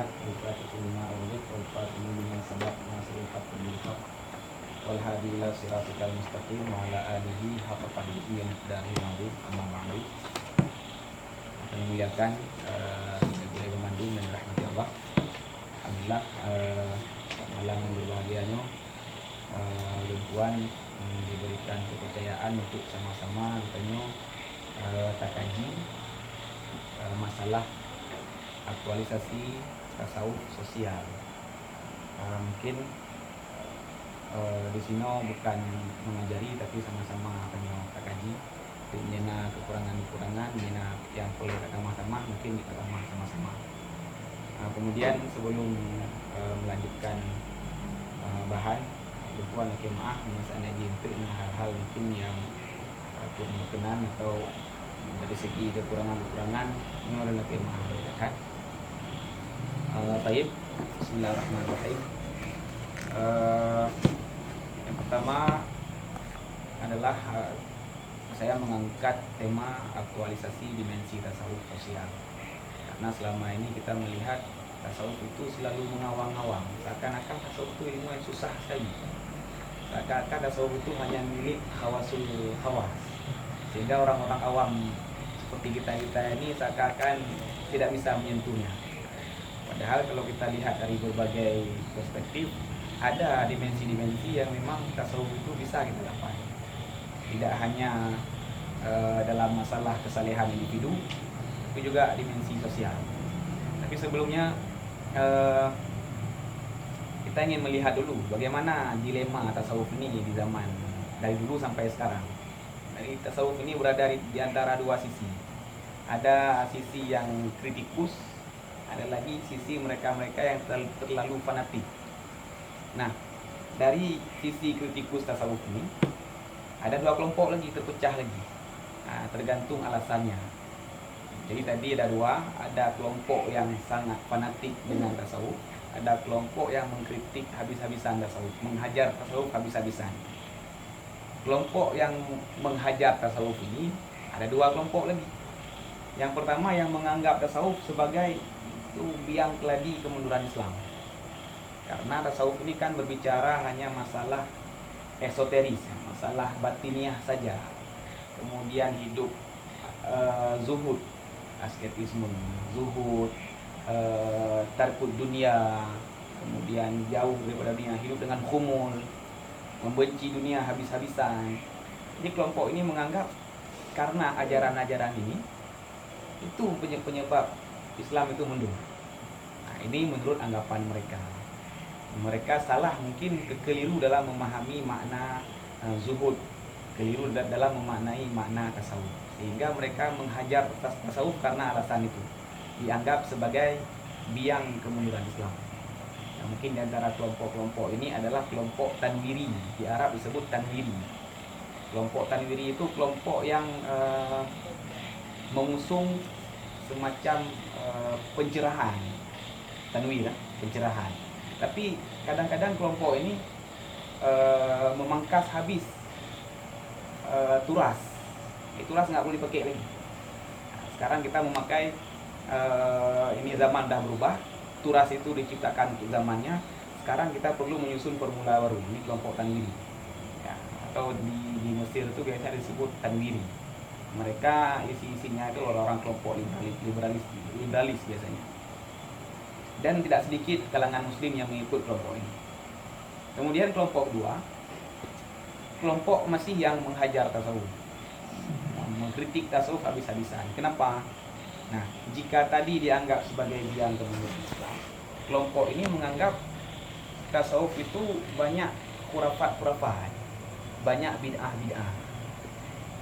35 rajab wal fatimi dengan sebab nasrul haq bil haq wal hadi ila siratikal mustaqim wa ala alihi haqqa qadrihi wa miqdarihi al-azim. Amma ba'du. Kami muliakan Guru Bandung dan rahmati Allah. Alhamdulillah, malam berbahagianya Puan diberikan kepercayaan untuk sama-sama takaji masalah aktualisasi tasawuf sosial. Mungkin di sini bukan mengajari tapi sama-sama takaji dengan kekurangan-kekurangan yang perlu kita tambah-tambah, mungkin kita tambah sama-sama. Kemudian sebelum melanjutkan bahan, Puan lagi maaf misalnya untuk hal-hal mungkin yang kurang berkenan atau dari segi kekurangan-kekurangan ini adalah maaf kan. Baik, bismillahirrahmanirrahim. Yang pertama adalah saya mengangkat tema aktualisasi dimensi tasawuf sosial. Karena selama ini kita melihat tasawuf itu selalu mengawang-awang, seakan-akan tasawuf itu ilmu yang susah sekali. Seakan-akan tasawuf itu hanya milik hawasul hawas, sehingga orang-orang awam seperti kita ini seakan-akan tidak bisa menyentuhnya. Padahal kalau kita lihat dari berbagai perspektif, ada dimensi-dimensi yang memang tasawuf itu bisa kita dapat. Tidak hanya dalam masalah kesalehan individu, tapi juga dimensi sosial. Tapi sebelumnya kita ingin melihat dulu bagaimana dilema tasawuf ini di zaman dari dulu sampai sekarang. Jadi tasawuf ini berada di antara dua sisi. Ada sisi yang kritikus, ada lagi sisi mereka-mereka yang terlalu fanatik. Nah, dari sisi kritikus tasawuf ini ada dua kelompok lagi terpecah lagi. Tergantung alasannya. Jadi tadi ada dua, ada kelompok yang sangat fanatik dengan tasawuf, ada kelompok yang mengkritik habis-habisan tasawuf, menghajar tasawuf habis-habisan. Kelompok yang menghajar tasawuf ini ada dua kelompok lagi. Yang pertama yang menganggap tasawuf sebagai itu biang keladi kemunduran Islam. Karena tasawuf ini kan berbicara hanya masalah esoteris, masalah batiniah saja. Kemudian hidup zuhud, asketisme, zuhud, tarkud dunia, kemudian jauh daripada dunia, hidup dengan khumul, membenci dunia habis-habisan. Jadi kelompok ini menganggap karena ajaran-ajaran ini itu penyebab Islam itu mundur. Nah, ini menurut anggapan mereka. Mereka salah, mungkin keliru dalam memahami makna zuhud, keliru dalam memaknai makna tasawuf, sehingga mereka menghajar tasawuf karena alasan itu, dianggap sebagai biang kemunduran Islam. Nah, mungkin di antara kelompok-kelompok ini adalah kelompok Tanwiri. Di Arab disebut Tanwiri. Kelompok Tanwiri itu kelompok yang mengusung semacam pencerahan, tanwir, pencerahan. Tapi kadang-kadang kelompok ini memangkas habis turas. Turas nggak boleh dipakai lagi. Nah, sekarang kita memakai ini zaman dah berubah, turas itu diciptakan untuk zamannya. Sekarang kita perlu menyusun formula baru. Ini kelompok Tanwiri. Ya, atau di Mesir itu biasanya disebut Tanwiri. Mereka isi-isinya itu orang-orang kelompok liberalis biasanya. Dan tidak sedikit kalangan muslim yang mengikut kelompok ini. Kemudian kelompok kedua, kelompok masih yang menghajar tasawuf, mengkritik tasawuf habis-habisan. Kenapa? Nah, jika tadi dianggap sebagai biang kemunduran Islam, kelompok ini menganggap tasawuf itu banyak khurafat-khurafat, banyak bid'ah-bid'ah,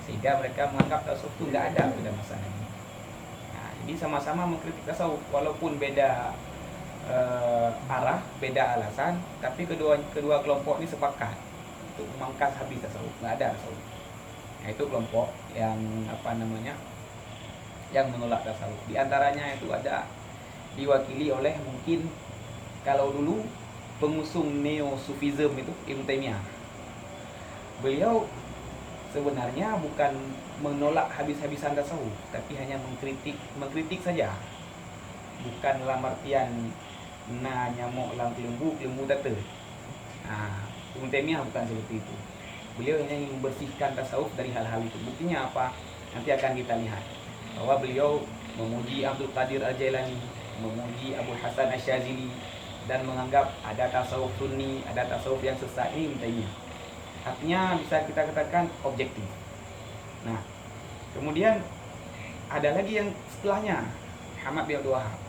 sehingga mereka menganggap tasawuf itu nggak ada pada masa ini. Nah, jadi sama-sama mengkritik tasawuf walaupun beda arah, beda alasan, tapi kedua kelompok ini sepakat untuk memangkas habis tasawuf, nggak ada tasawuf. Nah, itu kelompok yang yang menolak tasawuf. Di antaranya itu ada diwakili oleh, mungkin kalau dulu pengusung neo-sufism itu Ibnu Taimiyah. Beliau sebenarnya bukan menolak habis-habisan tasawuf, tapi hanya mengkritik saja. Bukan dalam artian na nyamuk lang lembu tata. Ibn Taimiyah bukan seperti itu. Beliau hanya ingin membersihkan tasawuf dari hal-hal itu. Buktinya apa? Nanti akan kita lihat bahwa beliau memuji Abdul Qadir Al-Jailani, memuji Abu Hasan Asy-Syadzili, dan menganggap ada tasawuf sunni, ada tasawuf yang sesat. Ini Ibn Taimiyah. Artinya bisa kita katakan objektif. Nah, kemudian ada lagi yang setelahnya, Muhammad bin Abdul Wahab.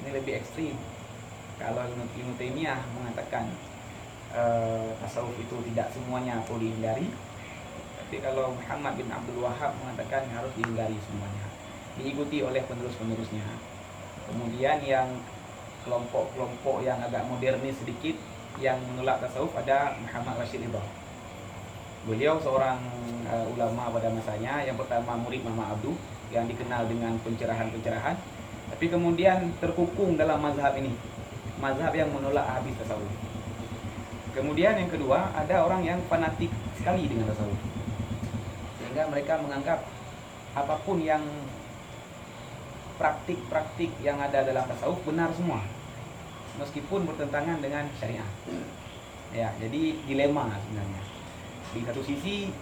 Ini lebih ekstrim. Kalau Ibn Taimiyah mengatakan tasawuf itu tidak semuanya perlu dihindari, tapi kalau Muhammad bin Abdul Wahab mengatakan harus dihindari semuanya, diikuti oleh penerus-penerusnya. Kemudian yang kelompok-kelompok yang agak modernis sedikit yang menolak tasawuf ada Muhammad Rashid Ridha. Beliau seorang ulama pada masanya, yang pertama murid Muhammad Abduh yang dikenal dengan pencerahan-pencerahan, tapi kemudian terkukung dalam mazhab ini, mazhab yang menolak habis tasawuf. Kemudian yang kedua, ada orang yang fanatik sekali dengan tasawuf, sehingga mereka menganggap apapun yang praktik-praktik yang ada dalam tasawuf benar semua, meskipun bertentangan dengan syariat. Ya, jadi dilema sebenarnya. Di satu sisi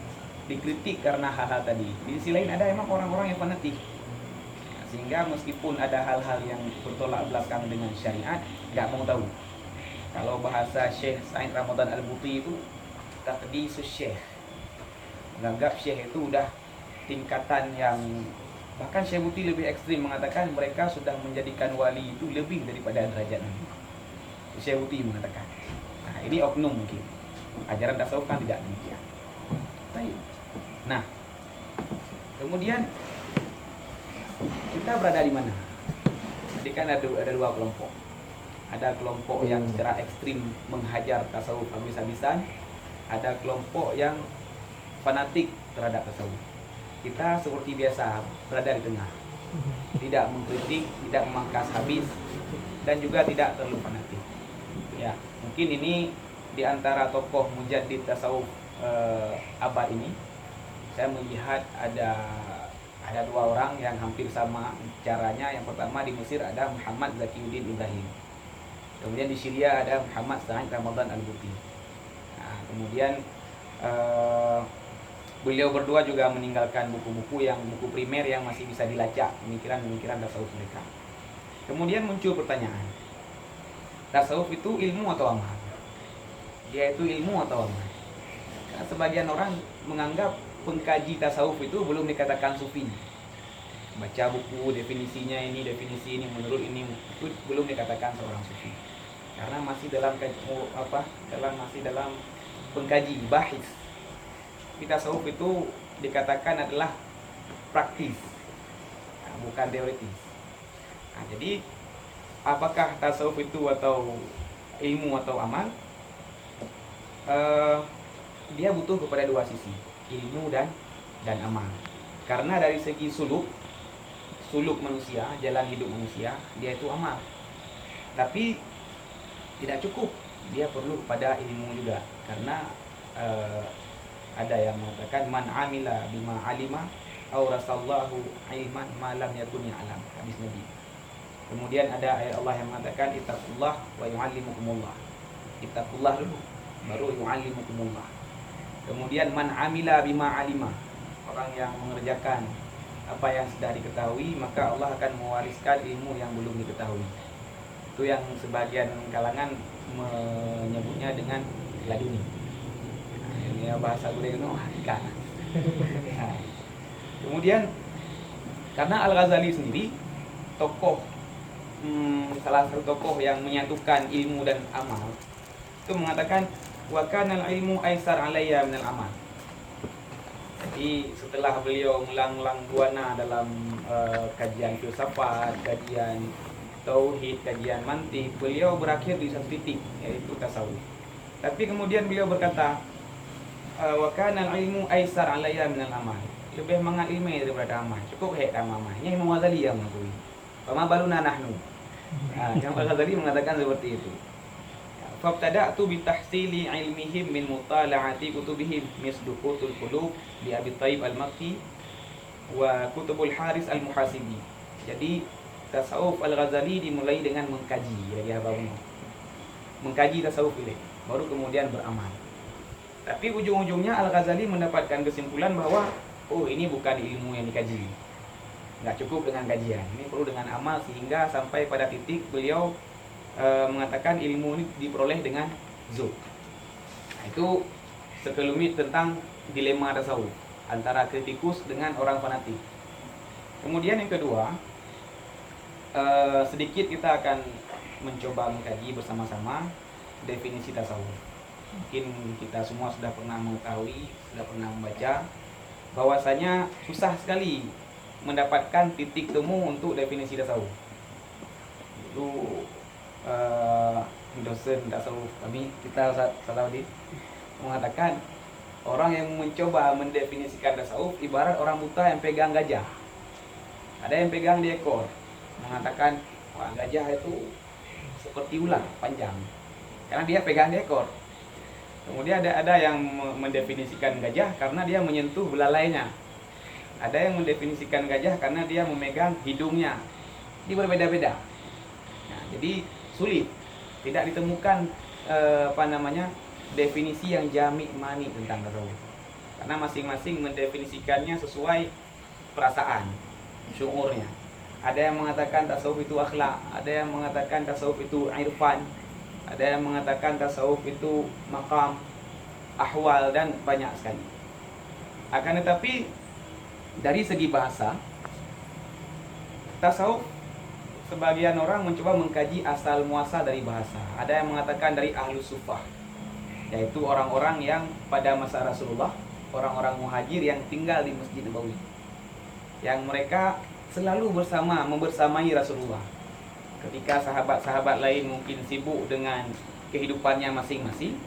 dikritik karena hal-hal tadi, di sisi lain ada emang orang-orang yang fanatik, sehingga meskipun ada hal-hal yang bertolak belakang dengan syariat, nggak mau tahu. Kalau bahasa Syekh Said Ramadan Al-Buti itu taqdisus syekh, menganggap syekh itu udah tingkatan yang, bahkan Syekh Buti lebih ekstrim, mengatakan mereka sudah menjadikan wali itu lebih daripada derajat Nabi. Syekh Buti mengatakan. Nah, ini oknum mungkin. Ajaran tasawuf kan tidak demikian. Nah, kemudian kita berada di mana? Jadi kan ada dua kelompok. Ada kelompok yang secara ekstrim menghajar tasawuf habis-habisan, ada kelompok yang fanatik terhadap tasawuf. Kita seperti biasa berada di tengah, tidak mengkritik, tidak memangkas habis, dan juga tidak terlalu fanatik. Ya, mungkin ini di antara tokoh mujaddid tasawuf abad ini, saya melihat ada dua orang yang hampir sama caranya. Yang pertama di Mesir ada Muhammad Zakiyuddin Ibrahim. Kemudian di Syria ada Muhammad Said Ramadan Al-Buti. Nah, kemudian beliau berdua juga meninggalkan buku-buku primer yang masih bisa dilacak pemikiran-pemikiran tasawuf mereka. Kemudian muncul pertanyaan, tasawuf itu ilmu atau amal? Dia itu ilmu atau amal? Karena sebagian orang menganggap pengkaji tasawuf itu belum dikatakan sufi. Baca buku definisinya ini, definisi ini, menurut ini, itu belum dikatakan seorang sufi. Karena masih dalam pengkaji bahis. Di tasawuf itu dikatakan adalah praktis, bukan teoritis. Nah, jadi apakah tasawuf itu atau ilmu atau amal? Dia butuh kepada dua sisi, ilmu dan amal. Karena dari segi suluk manusia, jalan hidup manusia, dia itu amal. Tapi tidak cukup, dia perlu pada ilmu juga. Karena ada yang mengatakan man amila bima alima aurasallahu ilman ma lam yakun ya'lam, hadis Nabi. Kemudian ada ayat Allah yang mengatakan ittaqullah wa yu'allimukumullah. Ittaqullah dulu, baru yu'allimukumullah. Kemudian man amila bima alima, orang yang mengerjakan apa yang sudah diketahui, maka Allah akan mewariskan ilmu yang belum diketahui. Itu yang sebagian kalangan menyebutnya dengan laduni. Ini bahasa Gureno hakikat. Nah, kemudian karena Al-Ghazali sendiri tokoh salah satu tokoh yang menyatukan ilmu dan amal, itu mengatakan wa kana al-ilmu aisar alayya min al-amal. Jadi setelah beliau ulang-ulang buana dalam kajian filsafat, kajian tauhid, kajian mantik, beliau berakhir di satu titik, yaitu tasawuf. Tapi kemudian beliau berkata wa kana al-ilmu aisar alayya min al-amal. Lebih mengalimi daripada amal. Cukup amal. Ini Imam Ghazali yang mengakui. Fama baluna nahnu. Imam Ghazali mengatakan seperti itu. Fabtada'tu bitahsili ilmihim min mutala'ati kutubihim mislu Qutul Qulub li Abi Thaib Al-Makki wa Kutubul Haris Al-Muhasibi. Jadi tasawuf Al-Ghazali dimulai dengan mengkaji, ya mengkaji tasawuf ini, baru kemudian beramal. Tapi ujung-ujungnya Al-Ghazali mendapatkan kesimpulan bahwa oh ini bukan ilmu yang dikaji, nggak cukup dengan kajian, ini perlu dengan amal, sehingga sampai pada titik beliau mengatakan ilmu ini diperoleh dengan zuhud. Nah, itu sekelumit tentang dilema tasawuf antara kritikus dengan orang fanatik. Kemudian yang kedua, sedikit kita akan mencoba mengkaji bersama-sama definisi tasawuf. Mungkin kita semua sudah pernah mengetahui, sudah pernah membaca bahwasanya susah sekali mendapatkan titik temu untuk definisi tasawuf. Itu dosen tasawuf kami, kita Salahuddin, mengatakan orang yang mencoba mendefinisikan tasawuf ibarat orang buta yang pegang gajah. Ada yang pegang di ekor, mengatakan wah gajah itu seperti ular panjang karena dia pegang di ekor. Kemudian ada yang mendefinisikan gajah karena dia menyentuh belalainya. Ada yang mendefinisikan gajah karena dia memegang hidungnya. Ini berbeda-beda. Nah, jadi sulit, tidak ditemukan definisi yang jami' mani tentang tasawuf. Karena masing-masing mendefinisikannya sesuai perasaan, syuurnya. Ada yang mengatakan tasawuf itu akhlak, ada yang mengatakan tasawuf itu irfan, ada yang mengatakan tasawuf itu maqam, ahwal, dan banyak sekali. Akan tetapi dari segi bahasa, tasawuf sebagian orang mencoba mengkaji asal muasal dari bahasa. Ada yang mengatakan dari ahlus sufah, yaitu orang-orang yang pada masa Rasulullah, orang-orang muhajir yang tinggal di Masjid Nabawi, yang mereka selalu membersamai Rasulullah. Ketika sahabat-sahabat lain mungkin sibuk dengan kehidupannya masing-masing,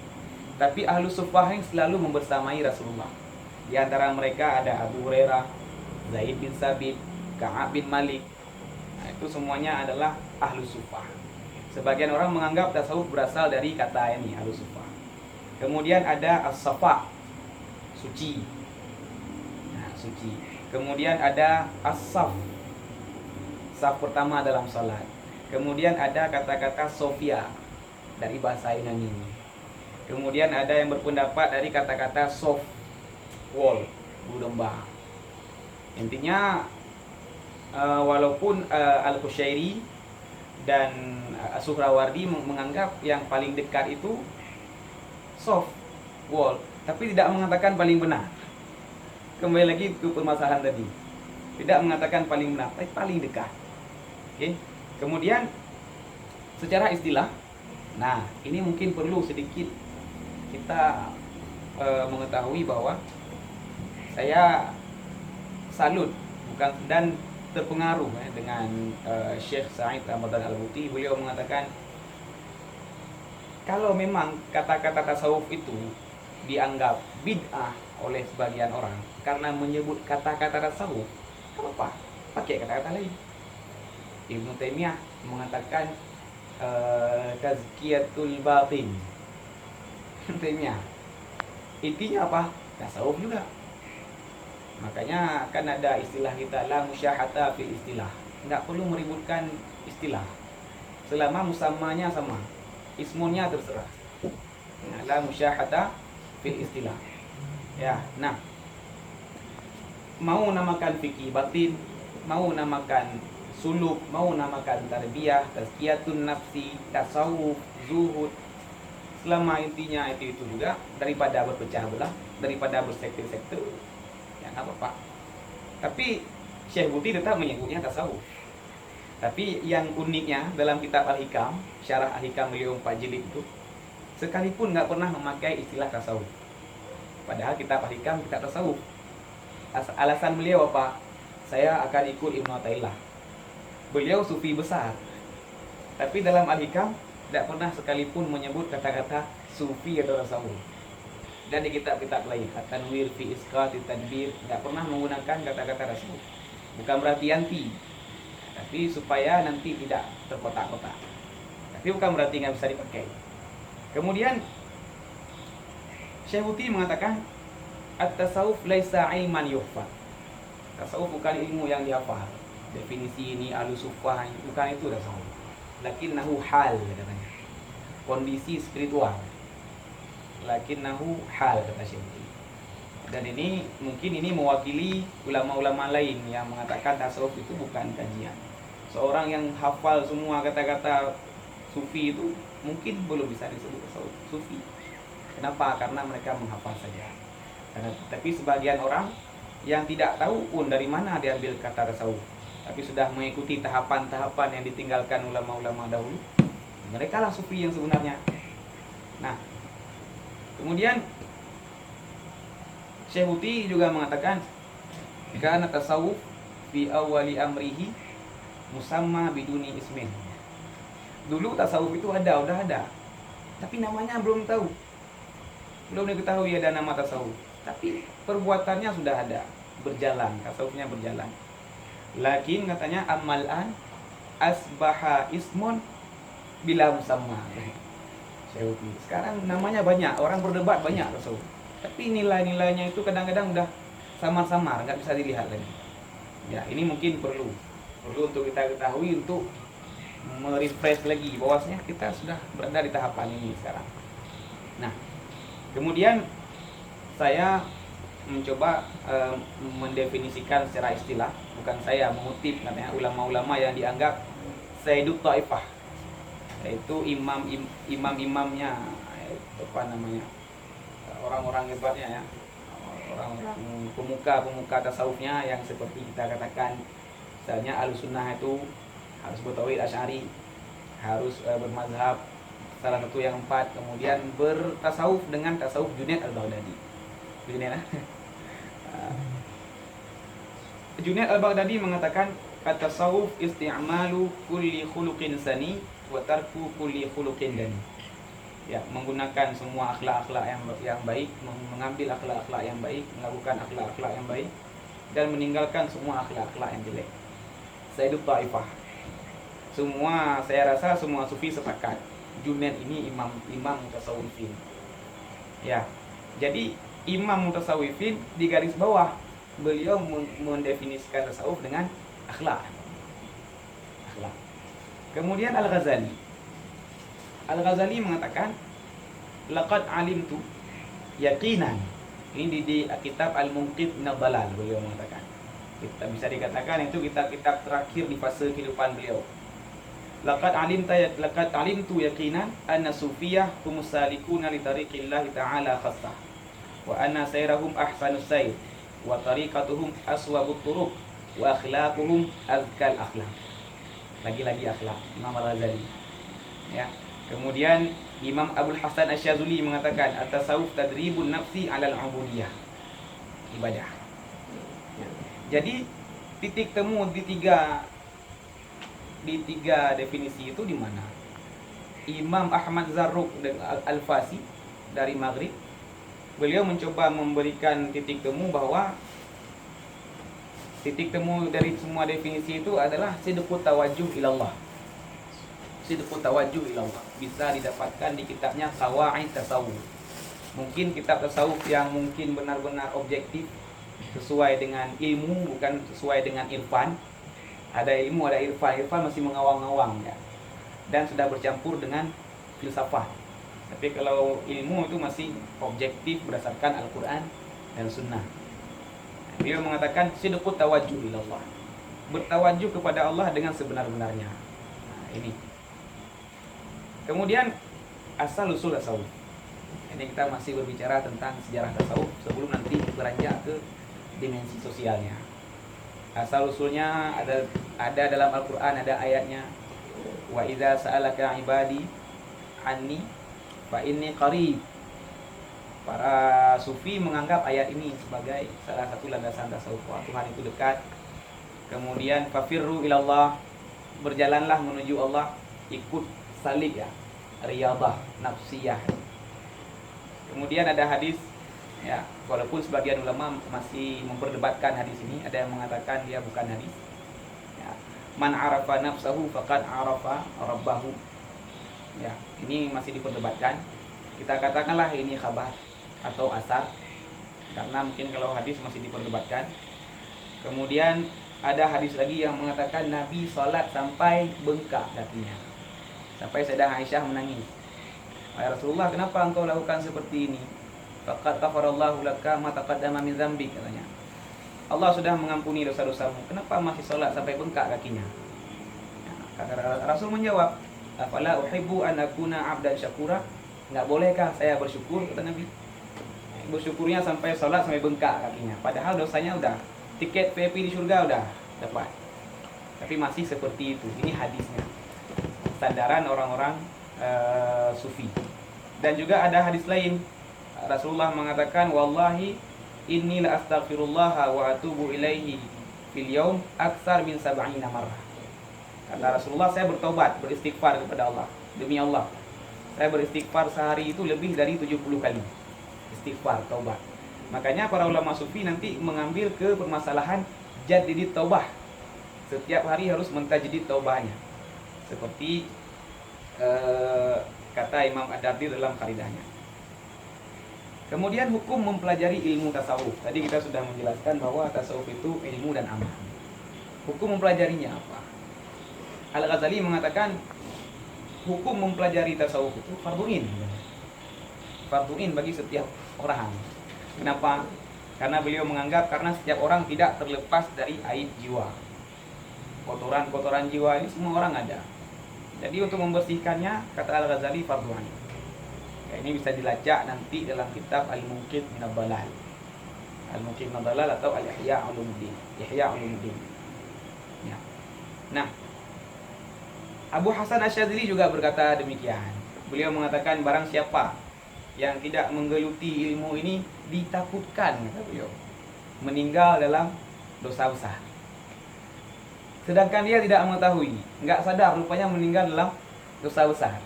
tapi ahlus sufah yang selalu membersamai Rasulullah. Di antara mereka ada Abu Hurairah, Zaid bin Sabit, Ka'ab bin Malik. Nah, itu semuanya adalah ahlus sufah. Sebagian orang menganggap tasawuf berasal dari kata ini, ahlus sufah. Kemudian ada as-safa, suci. Nah, suci. Kemudian ada as-saf, saf pertama dalam salat. Kemudian ada kata-kata sofia dari bahasa Yunani. Kemudian ada yang berpendapat dari kata-kata sof, wall, bulu domba. Intinya walaupun Al-Qushairi dan Suhrawardi menganggap yang paling dekat itu soft wall, tapi tidak mengatakan paling benar. Kembali lagi ke permasalahan tadi, tidak mengatakan paling benar, tapi paling dekat. Oke. Kemudian secara istilah, nah ini mungkin perlu sedikit kita mengetahui bahwa saya salut dan terpengaruh dengan Syekh Sa'id Ramadan Al-Buti. Beliau mengatakan kalau memang kata-kata tasawuf itu dianggap bid'ah oleh sebagian orang karena menyebut kata-kata tasawuf, tak apa, pakai kata-kata lain. Ibnu Taimiyah mengatakan tazkiyatul batin. Ibnu Taimiyah intinya apa? Tasawuf juga. Makanya kan ada istilah kita la musyahata fil istilah. Enggak perlu meributkan istilah. Selama musammanya sama, ismunya terserah. Nah, la musyahata fil istilah. Ya, nah. Mau namakan fikih batin, mau namakan suluk, mau namakan tarbiyah, tazkiyatun nafsi, tasawuf, zuhud, selama intinya itu juga, daripada berpecah belah, daripada bersekte-sekte, ya nggak apa-apa. Tapi Syekh Buti tetap menyebutnya tasawuf. Tapi yang uniknya dalam kitab Al-Hikam, syarah Al-Hikam beliau 4 jilid itu, sekalipun nggak pernah memakai istilah tasawuf. Padahal kitab Al-Hikam kitab tasawuf. Alasan beliau apa? Saya akan ikut Ibnu Athaillah. Beliau sufi besar, tapi dalam Al-Hikam tidak pernah sekalipun menyebut kata-kata sufi atau tasawuf. Dan di kitab-kitab lain, At-Tanwir fi Isqat Tadbir, tidak pernah menggunakan kata-kata tasawuf. Bukan berarti anti, tapi supaya nanti tidak terkotak-kotak. Tapi bukan berarti nggak bisa dipakai. Kemudian Syekh Buti mengatakan at-tasawuf laisa ilman yuhfaz. Tasawuf bukan ilmu yang dihafal. definisi ini alusufah, bukan itu tasawuf. Lakinnahu hal katanya, kondisi spiritual. Lakinnahu hal kata Syekh. Dan ini mungkin ini mewakili ulama-ulama lain yang mengatakan tasawuf itu bukan kajian. Seorang yang hafal semua kata-kata sufi itu mungkin belum bisa disebut tasawuf sufi. Kenapa? Karena mereka menghafal saja. Tapi sebagian orang yang tidak tahu pun dari mana diambil kata tasawuf, tapi sudah mengikuti tahapan-tahapan yang ditinggalkan ulama-ulama dahulu, mereka lah sufi yang sebenarnya. Nah, kemudian Syekh Huti juga mengatakan, karena tasawuf fi awali amrihi musamma biduni ismin. Dulu tasawuf itu udah ada, tapi namanya belum tahu. Belum diketahui ada nama tasawuf, tapi perbuatannya sudah ada, berjalan, tasawufnya berjalan. Lakin katanya amalan asbaha ismun bila musamma. Syekh Huti. Sekarang namanya banyak, orang berdebat banyak tasawuf. Tapi nilai-nilainya itu kadang-kadang udah samar-samar, nggak bisa dilihat lagi. Ya, ini mungkin perlu untuk kita ketahui, untuk merefresh lagi bahwasanya kita sudah berada di tahapan ini sekarang. Nah, kemudian saya mencoba mendefinisikan secara istilah, bukan saya mengutip katanya ulama-ulama yang dianggap Sayyidut Taifah, yaitu imam-imamnya, apa namanya, orang-orang hebatnya ya, orang-orang pemuka tasawufnya yang seperti kita katakan, misalnya Ahlussunnah itu harus bertauhid Asy'ari, harus bermazhab salah satu yang 4, kemudian bertasawuf dengan tasawuf Junaid al-Baghdadi. Junaid al-Baghdadi mengatakan at-tasawuf isti'malu kulli khuluqin sani wa tarku kulli khuluqin dani. Ya, menggunakan semua akhlak-akhlak yang baik, mengambil akhlak-akhlak yang baik, melakukan akhlak-akhlak yang baik, dan meninggalkan semua akhlak-akhlak yang jelek. Sayyidut Taifah. Saya rasa semua sufi sepakat, Junaid ini imam mutasawwifin. Ya. Jadi imam mutasawwifin di garis bawah beliau mendefinisikan tasawuf dengan akhlak. Kemudian Al-Ghazali mengatakan laqad alimtu yaqinan. Ini di kitab Al-Munqidh min ad-Dhalal beliau mengatakan. Kita bisa dikatakan itu kitab terakhir di fase kehidupan beliau. Laqad alimtu yaqinan anna sufiyah humus salikuna li tariqillah ta'ala khassah. Wa anna sayrahum ahsanus sayr wa tariqatuhum aswabut turuq wa akhlaquhum azkal akhlaq. Lagi-lagi akhlak Imam Al-Ghazali. Ya. Kemudian Imam Abul Hasan Asy-Syadzuli mengatakan at-tasawuf tadribun nafsi 'alal 'ubudiyah, ibadah. Ya. Jadi titik temu di tiga definisi itu di mana? Imam Ahmad Zarruq Al-Fasi dari Maghrib, beliau mencoba memberikan titik temu bahwa titik temu dari semua definisi itu adalah sidqut tawajjuh ilallah. Sidqut tawajjuh ilallah bisa didapatkan di kitabnya Qawaid Tasawuf. Mungkin kitab tasawuf yang mungkin benar-benar objektif, sesuai dengan ilmu, bukan sesuai dengan irfan. Ada ilmu, ada irfan. Irfan masih mengawang-awang ya, dan sudah bercampur dengan filsafat. Tapi kalau ilmu itu masih objektif berdasarkan Al-Quran dan Sunnah. Beliau mengatakan sidqut tawajjuh ilallah, bertawajuh kepada Allah dengan sebenar-benarnya. Nah, ini. Kemudian asal usul tasawuf. Ini kita masih berbicara tentang sejarah tasawuf sebelum nanti beranjak ke dimensi sosialnya. Asal usulnya ada dalam Al-Quran, ada ayatnya. Wa idza sa'alaka ibadi anni fa inni qarib. Para sufi menganggap ayat ini sebagai salah satu landasan tasawuf. Tuhan itu dekat. Kemudian fafirru ilallah, berjalanlah menuju Allah, ikut salik ya, riyadhah nafsiyah. Kemudian ada hadis ya, walaupun sebagian ulama masih memperdebatkan hadis ini, ada yang mengatakan dia bukan hadis ya. Man arafa nafsahu faqad arafa rabbahu. Ya, ini masih diperdebatkan. Kita katakanlah ini khabar atau asar, karena mungkin kalau hadis masih diperdebatkan. Kemudian ada hadis lagi yang mengatakan Nabi salat sampai bengkak kakinya. Sampai Sayyidah Aisyah menangis. Ya Rasulullah, kenapa engkau lakukan seperti ini? Faqad ghafarallahu laka ma taqaddama min dzambik, katanya. Allah sudah mengampuni dosa-dosamu. Kenapa masih salat sampai bengkak kakinya? Kata Rasul menjawab, afala uhibbu an akuna 'abdan syakura? Enggak bolehkah saya bersyukur, kata Nabi. Bersyukurnya sampai salat sampai bengkak kakinya. Padahal dosanya udah, tiket VIP di surga udah dapat. Tapi masih seperti itu. Ini hadisnya. Sandaran orang-orang sufi. Dan juga ada hadis lain. Rasulullah mengatakan, wallahi inni la astaghfirullah wa atubu ilaihi fil yaum aktsar min 70 marrah. Kata Rasulullah, saya bertobat, beristighfar kepada Allah. Demi Allah, saya beristighfar sehari itu lebih dari 70 kali. Istighfar, taubat. Makanya para ulama sufi nanti mengambil ke permasalahan jadidit taubah. Setiap hari harus mentajdid taubahnya. Seperti kata Imam Ad-Dardir dalam karidahnya. Kemudian hukum mempelajari ilmu tasawuf. Tadi kita sudah menjelaskan bahwa tasawuf itu ilmu dan amal. Hukum mempelajarinya apa? Al-Ghazali mengatakan hukum mempelajari tasawuf itu fardhu'in. Fardhu'in bagi setiap orang. Kenapa? Karena beliau menganggap karena setiap orang tidak terlepas dari aib jiwa. Kotoran-kotoran jiwa ini semua orang ada. Jadi untuk membersihkannya, kata Al-Ghazali, fardhu'in. Ya, ini bisa dilacak nanti dalam kitab Al-Munqidh min ad-Dhalal. Al-Munqidh min ad-Dhalal atau Al-Ihya' Ulumuddin. Ihya' Ulumuddin. Ya. Nah, Abu Hasan Asy-Syadzili juga berkata demikian. Beliau mengatakan barang siapa yang tidak menggeluti ilmu ini ditakutkan, kata beliau, meninggal dalam dosa besar. Sedangkan dia tidak mengetahui, enggak sadar rupanya meninggal dalam dosa besar.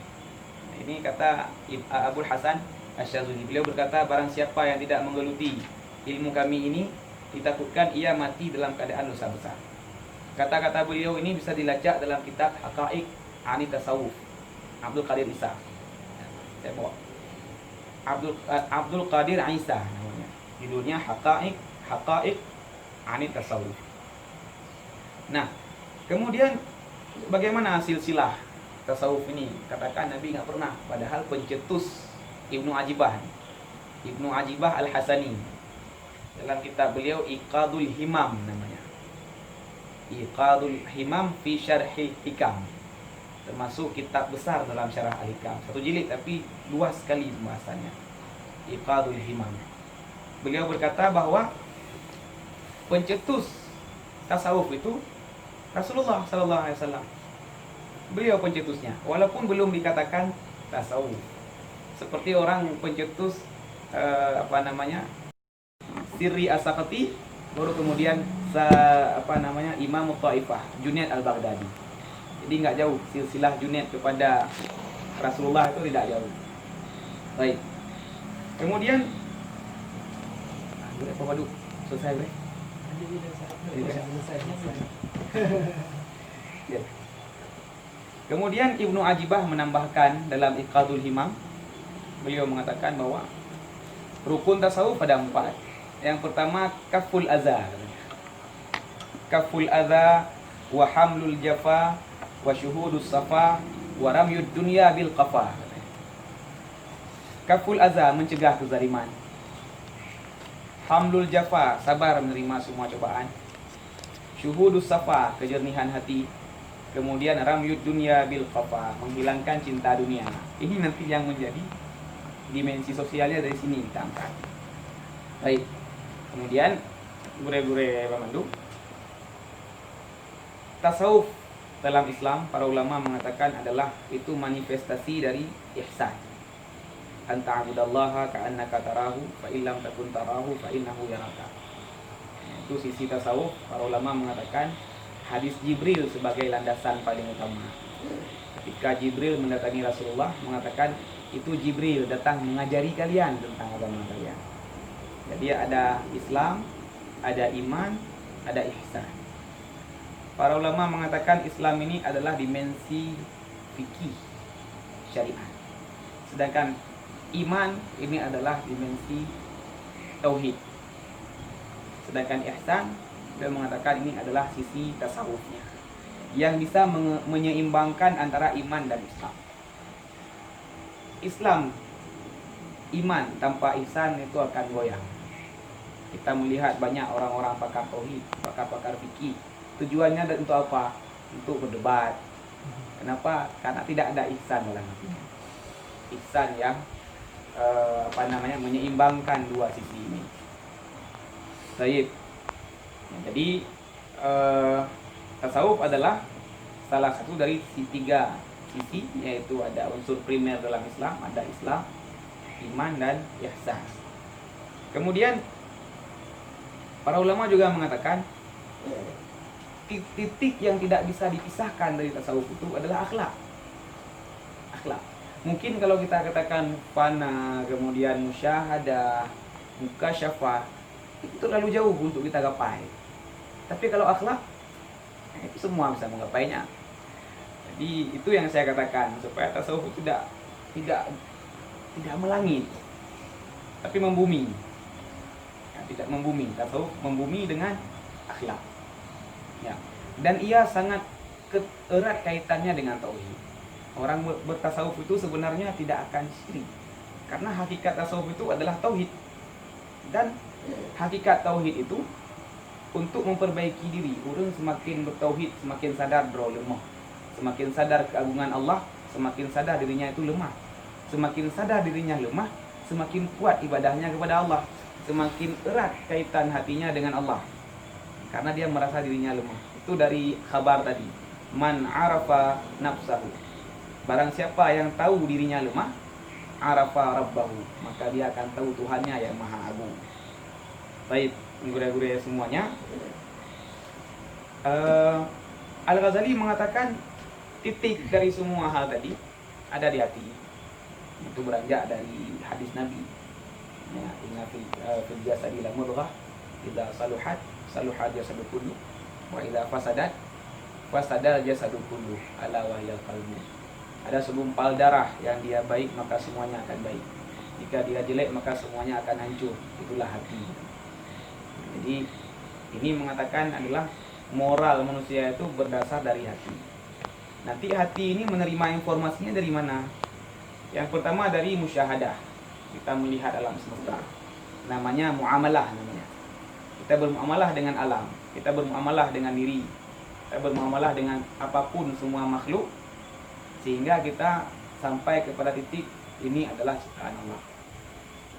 Ini kata Abu Hasan Asy-Syadzili. Beliau berkata barang siapa yang tidak menggeluti ilmu kami ini ditakutkan ia mati dalam keadaan dosa besar. Kata-kata beliau ini bisa dilacak dalam kitab Haqa'iq Ani Tasawuf, Abdul Qadir Isa. Saya bawa Abdul Qadir Isa namanya. Judulnya Haqa'iq Ani Tasawuf. Nah, kemudian bagaimana silsilah tasawuf ini? Katakan Nabi nggak pernah, padahal pencetus Ibnu Ajibah Al-Hasani dalam kitab beliau Iqadul Himam namanya. Iqadul Himam fi Syarhil Hikam, termasuk kitab besar dalam Syarah Al-Hikam, satu jilid tapi luas sekali pembahasannya. Iqadul Himam. Beliau berkata bahwa pencetus tasawuf itu Rasulullah sallallahu alaihi wasallam. Beliau pencetusnya, walaupun belum dikatakan tasawuf. Seperti orang pencetus Sirri As-Saqati, baru kemudian Imam Taifah, Junaid Al-Baghdadi. Jadi nggak jauh silsilah Junaid kepada Rasulullah itu tidak jauh. Baik. Kemudian selesai bre. Ya. Kemudian Ibnu Ajibah menambahkan dalam Iqadul Himam, beliau mengatakan bahwa rukun tasawuf ada 4. Yang pertama kaful adza. Kaful adza wa hamlul jafa wa syuhudus safa wa ramyud dunya bil qafa. Kaful adza, mencegah kezaliman. Hamlul jafa, sabar menerima semua cobaan. Syuhudus safa, kejernihan hati. Kemudian ramyud dunya bil qafa, menghilangkan cinta dunia. Ini nanti yang menjadi dimensi sosialnya dari sini kita angkat. Baik. Kemudian gure-gure Pamandu, tasawuf dalam Islam para ulama mengatakan adalah itu manifestasi dari ihsan. Anta abudallaha ka'annaka tarahu fa illam takun tarahu fa innahu yaraka. Itu sisi tasawuf. Para ulama mengatakan hadis Jibril sebagai landasan paling utama. Ketika Jibril mendatangi Rasulullah mengatakan itu Jibril datang mengajari kalian tentang agama kalian. Jadi ada Islam, ada iman, ada ihsan. Para ulama mengatakan Islam ini adalah dimensi fikih syariat. Sedangkan iman ini adalah dimensi tauhid. Sedangkan ihsan Dia mengatakan ini adalah sisi tasawufnya yang bisa menyeimbangkan antara iman dan Islam. Islam, iman tanpa ihsan itu akan goyang. Kita melihat banyak orang-orang pakar tauhid, pakar-pakar fikih. Tujuannya untuk apa? Untuk berdebat. Kenapa? Karena tidak ada ihsan dalam hatinya. Ihsan yang menyeimbangkan dua sisi ini. Baik. Jadi tasawuf adalah salah satu dari tiga sisi, yaitu ada unsur primer dalam Islam, ada Islam, iman dan ihsan. Kemudian para ulama juga mengatakan titik yang tidak bisa dipisahkan dari tasawuf itu adalah akhlak. Akhlak. Mungkin kalau kita katakan fana, kemudian musyahadah, mukasyafah, itu terlalu jauh untuk kita gapai. Tapi kalau akhlak, itu semua bisa menggapainya. Jadi itu yang saya katakan, supaya tasawuf itu tidak melangit, tapi membumi. Tidak membumi, tasawuf membumi dengan akhlak. Ya. Dan ia sangat erat kaitannya dengan tauhid. Orang bertasawuf itu sebenarnya tidak akan syirik, karena hakikat tasawuf itu adalah tauhid. Dan hakikat tauhid itu untuk memperbaiki diri. Orang semakin bertauhid, semakin sadar lemah. Semakin sadar keagungan Allah, semakin sadar dirinya itu lemah. Semakin sadar dirinya lemah, semakin kuat ibadahnya kepada Allah. Semakin erat kaitan hatinya dengan Allah, karena dia merasa dirinya lemah. Itu dari khabar tadi, man arafa nafsahu, barang siapa yang tahu dirinya lemah, arafa rabbahu, maka dia akan tahu Tuhannya yang maha agung. Baik, guru-guru semuanya, Al-Ghazali mengatakan titik dari semua hal tadi ada di hati. Itu beranjak dari hadis Nabi. Ya, inna fil jasadi la mudghah idza saluhat jasadu kullu wa idza fasadat fasadal jasadu kullu ala wa hiya qalbu. Ada segumpal darah yang dia baik maka semuanya akan baik. Jika dia jelek maka semuanya akan hancur. Itulah hati. Jadi ini mengatakan adalah moral manusia itu berdasar dari hati. Nanti hati ini menerima informasinya dari mana? Yang pertama dari musyahadah. Kita melihat alam semesta. Namanya muamalah namanya. Kita bermuamalah dengan alam, kita bermuamalah dengan diri, kita bermuamalah dengan apapun semua makhluk, sehingga kita sampai kepada titik ini adalah ciptaan Allah.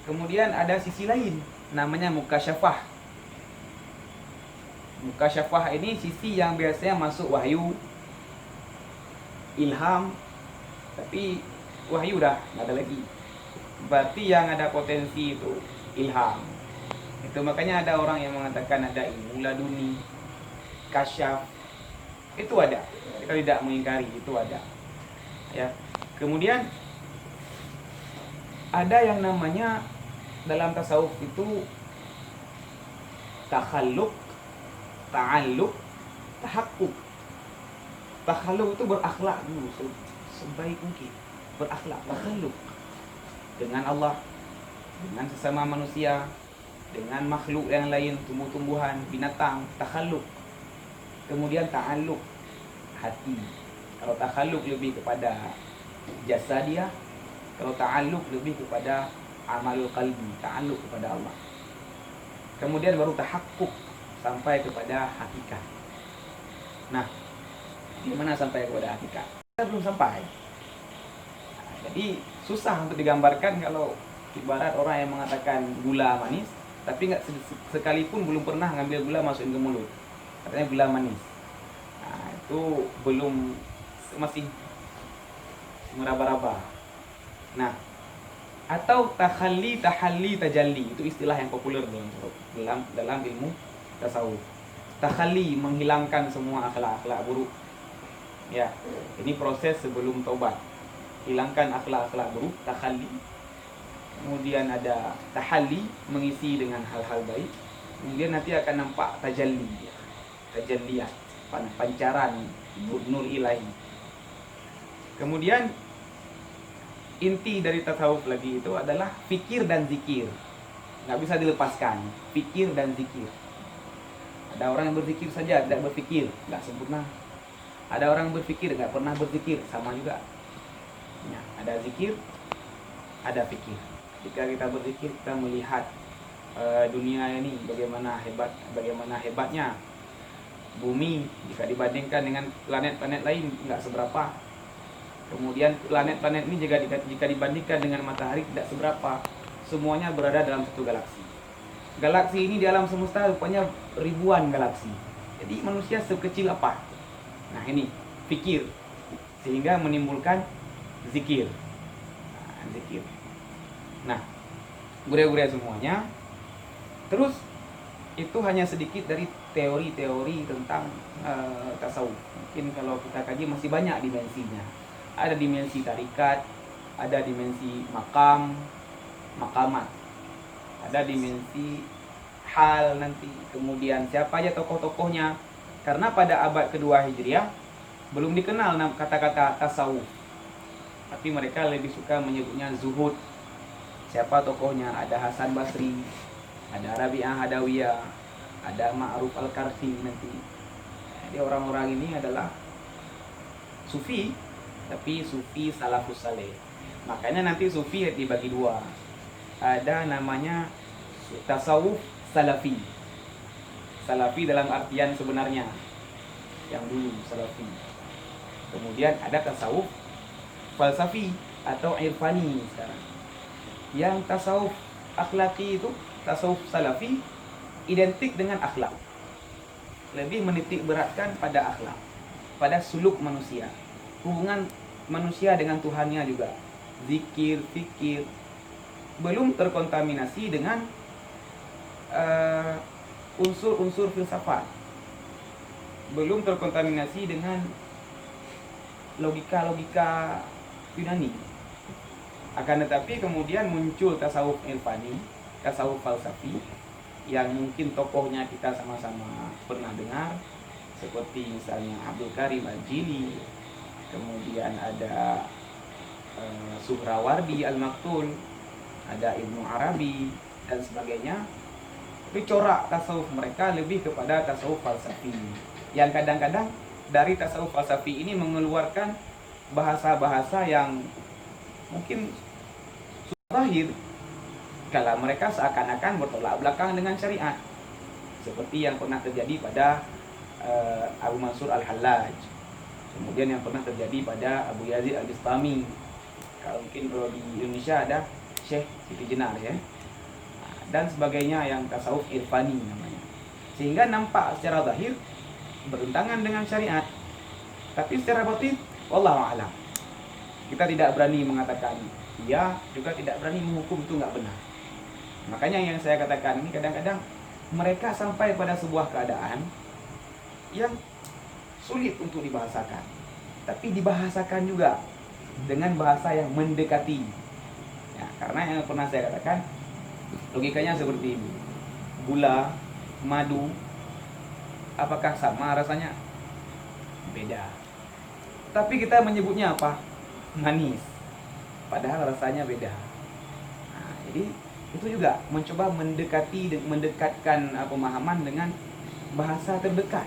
Kemudian ada sisi lain namanya mukasyafah. Mukasyafah ini sisi yang biasanya masuk wahyu, ilham, tapi wahyu dah nggak ada lagi. Berarti yang ada potensi itu ilham. Itu makanya ada orang yang mengatakan ada ilmu laduni, kasyaf. Itu ada. Kita tidak mengingkari, itu ada. Ya. Kemudian ada yang namanya dalam tasawuf itu takhalluq, ta'alluq, tahaqquk. Takhalluq itu berakhlak dulu sebaik mungkin. Berakhlak, takhalluq dengan Allah, dengan sesama manusia, dengan makhluk yang lain, tumbuh-tumbuhan, binatang, takhalluq. Kemudian ta'alluq, hati. Kalau takhalluq lebih kepada jasadiyah, kalau ta'alluq lebih kepada amalul qalbi, ta'alluq kepada Allah. Kemudian baru tahaqquk, sampai kepada hakikat. Nah, gimana sampai kepada hakikat? Kita belum sampai. Jadi susah untuk digambarkan kalau ibarat orang yang mengatakan gula manis, tapi nggak sekalipun belum pernah ngambil gula masukin ke mulut, katanya gula manis. Nah, itu belum, masih meraba-raba. Nah, atau tahalli, tajalli, itu istilah yang populer dalam ilmu tasawuf. Tahalli, menghilangkan semua akhlak-akhlak buruk. Ya, ini proses sebelum taubat. Hilangkan akhlak-akhlak buruk, takhalli. Kemudian ada tahalli, mengisi dengan hal-hal baik. Kemudian nanti akan nampak tajalli, tajalliyat, pancaran nur ilahi. Kemudian inti dari tasawuf lagi itu adalah fikir dan zikir. Nggak bisa dilepaskan, fikir dan zikir. Ada orang yang berzikir saja tidak berpikir, nggak sempurna. Ada orang berpikir nggak pernah berpikir, sama juga. Ya, ada zikir, ada pikir. Jika kita berzikir, kita melihat dunia ini bagaimana hebatnya bumi jika dibandingkan dengan planet-planet lain nggak seberapa. Kemudian planet-planet ini jika dibandingkan dengan matahari tidak seberapa. Semuanya berada dalam satu galaksi. Galaksi ini di alam semesta rupanya ribuan galaksi. Jadi manusia sekecil apa? Nah ini pikir, sehingga menimbulkan zikir. Zikir. Nah, gurau-gurau semuanya. Terus itu hanya sedikit dari teori-teori tentang tasawuf. Mungkin kalau kita kaji masih banyak dimensinya. Ada dimensi tarikat, ada dimensi makamat, ada dimensi hal nanti, kemudian siapa aja tokoh-tokohnya. Karena pada abad kedua Hijriah belum dikenal kata-kata tasawuf, tapi mereka lebih suka menyebutnya zuhud. Siapa tokohnya? Ada Hasan Basri, ada Rabi'ah Hadawiyah, ada Ma'ruf Al-Karfi nanti. Jadi orang-orang ini adalah sufi, tapi sufi salafus saleh. Makanya nanti sufi dibagi dua. Ada namanya tasawuf salafi. Salafi dalam artian sebenarnya yang dulu salafi. Kemudian ada tasawuf falsafi atau irfani sekarang. Yang tasawuf akhlaki itu, tasawuf salafi identik dengan akhlak. Lebih menitik beratkan pada akhlak, pada suluk manusia, hubungan manusia dengan Tuhannya juga. Zikir, fikir, belum terkontaminasi dengan unsur-unsur filsafat, belum terkontaminasi dengan logika-logika Yunani. Akan tetapi kemudian muncul tasawuf irfani, tasawuf falsafi, yang mungkin tokohnya kita sama-sama pernah dengar, seperti misalnya Abdul Karim Al-Jili, kemudian ada Suhrawardi Al-Maktul, ada Ibnu Arabi dan sebagainya. Tapi corak tasawuf mereka lebih kepada tasawuf falsafi, yang kadang-kadang dari tasawuf falsafi ini mengeluarkan bahasa-bahasa yang mungkin zahir, kalau mereka seakan-akan bertolak belakang dengan syariat, seperti yang pernah terjadi pada Abu Mansur Al-Hallaj, kemudian yang pernah terjadi pada Abu Yazid Al-Bistami. Kalau mungkin kalau di Indonesia ada Syekh Siti Jenar ya, dan sebagainya, yang tasawuf irfani namanya. Sehingga nampak secara zahir bertentangan dengan syariat, tapi secara batin wallahu a'lam. Kita tidak berani mengatakan iya, juga tidak berani menghukum itu nggak benar. Makanya yang saya katakan ini, kadang-kadang mereka sampai pada sebuah keadaan yang sulit untuk dibahasakan, tapi dibahasakan juga dengan bahasa yang mendekati ya, karena yang pernah saya katakan logikanya seperti ini. Gula, madu, apakah sama rasanya? Beda. Tapi kita menyebutnya apa? Manis, padahal rasanya beda. Nah, jadi itu juga mencoba mendekatkan pemahaman dengan bahasa terdekat.